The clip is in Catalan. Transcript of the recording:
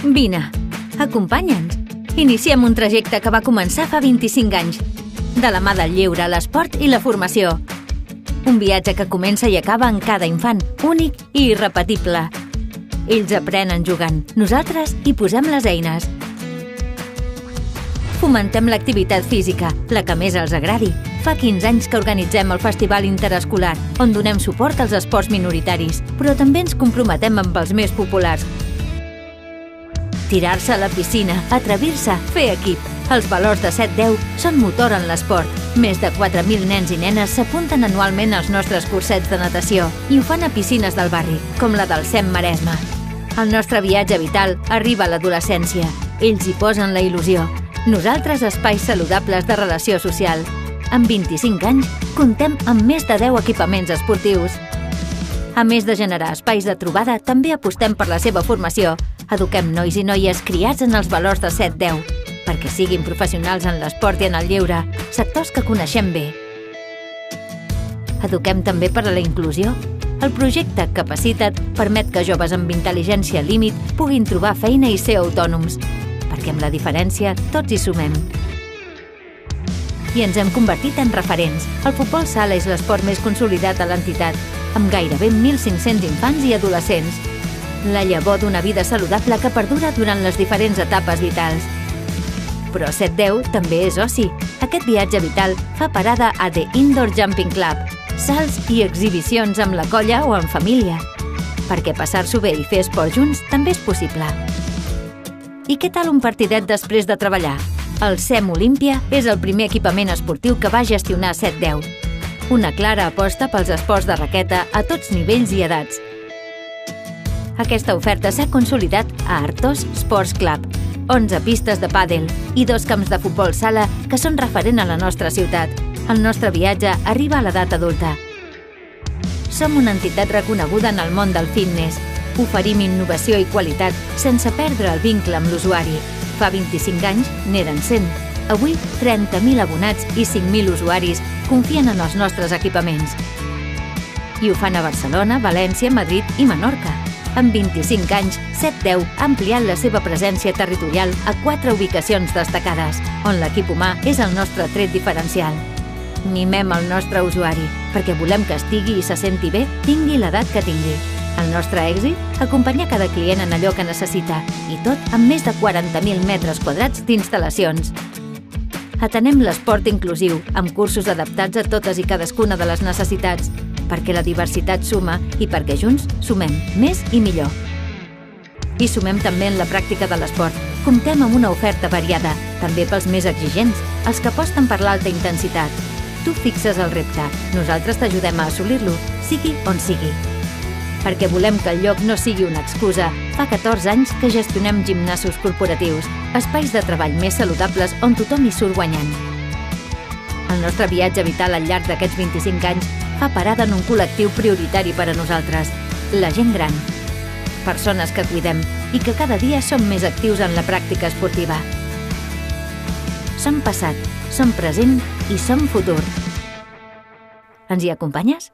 Vine, acompanya'ns. Iniciem un trajecte que va començar fa 25 anys, de la mà del lleure, l'esport i la formació. Un viatge que comença i acaba en cada infant, únic i irrepetible. Ells aprenen jugant, nosaltres hi posem les eines. Fomentem l'activitat física, la que més els agradi. Fa 15 anys que organitzem el Festival Interescolar, on donem suport als esports minoritaris, però també ens comprometem amb els més populars. Tirar-se a la piscina, atrevir-se, fer equip. Els valors de 7-10 són motor en l'esport. Més de 4.000 nens i nenes s'apunten anualment als nostres cursets de natació i ho fan a piscines del barri, com la del SEM Maresme. El nostre viatge vital arriba a l'adolescència. Ells hi posen la il·lusió. Nosaltres, espais saludables de relació social. Amb 25 anys, comptem amb més de 10 equipaments esportius. A més de generar espais de trobada, també apostem per la seva formació. Eduquem nois i noies criats en els valors de 7-10, perquè siguin professionals en l'esport i en el lleure, sectors que coneixem bé. Eduquem també per a la inclusió. El projecte Capacita't permet que joves amb intel·ligència límit puguin trobar feina i ser autònoms, perquè amb la diferència tots hi sumem. I ens hem convertit en referents. El futbol sala és l'esport més consolidat a l'entitat, amb gairebé 1.500 infants i adolescents. La llavor d'una vida saludable que perdura durant les diferents etapes vitals. Però 7-10 també és oci. Aquest viatge vital fa parada a The Indoor Jumping Club. Salts i exhibicions amb la colla o en família. Perquè passar-s'ho bé i fer esport junts també és possible. I què tal un partidet després de treballar? El SEM Olímpia és el primer equipament esportiu que va gestionar 7-10. Una clara aposta pels esports de raqueta a tots nivells i edats. Aquesta oferta s'ha consolidat a Artós Sports Club, 11 pistes de pàdel i 2 camps de futbol sala que són referent a la nostra ciutat. El nostre viatge arriba a l'edat adulta. Som una entitat reconeguda en el món del fitness. Oferim innovació i qualitat sense perdre el vincle amb l'usuari. Fa 25 anys n'eren 100. Avui, 30.000 abonats i 5.000 usuaris confien en els nostres equipaments. I ho fan a Barcelona, València, Madrid i Menorca. En 25 anys, 7-10 ha ampliat la seva presència territorial a 4 ubicacions destacades, on l'equip humà és el nostre tret diferencial. Mimem el nostre usuari, perquè volem que estigui i se senti bé, tingui l'edat que tingui. El nostre èxit? Acompanyar cada client en allò que necessita, i tot amb més de 40.000 metres quadrats d'instal·lacions. Atenem l'esport inclusiu, amb cursos adaptats a totes i cadascuna de les necessitats, perquè la diversitat suma i perquè junts sumem més i millor. I sumem també en la pràctica de l'esport. Comptem amb una oferta variada, també pels més exigents, els que aposten per l'alta intensitat. Tu fixes el repte, nosaltres t'ajudem a assolir-lo, sigui on sigui. Perquè volem que el lloc no sigui una excusa, fa 14 anys que gestionem gimnasos corporatius, espais de treball més saludables on tothom hi surt guanyant. El nostre viatge vital al llarg d'aquests 25 anys fa parada en un col·lectiu prioritari per a nosaltres, la gent gran. Persones que cuidem i que cada dia som més actius en la pràctica esportiva. Som passat, som present i som futur. Ens hi acompanyes?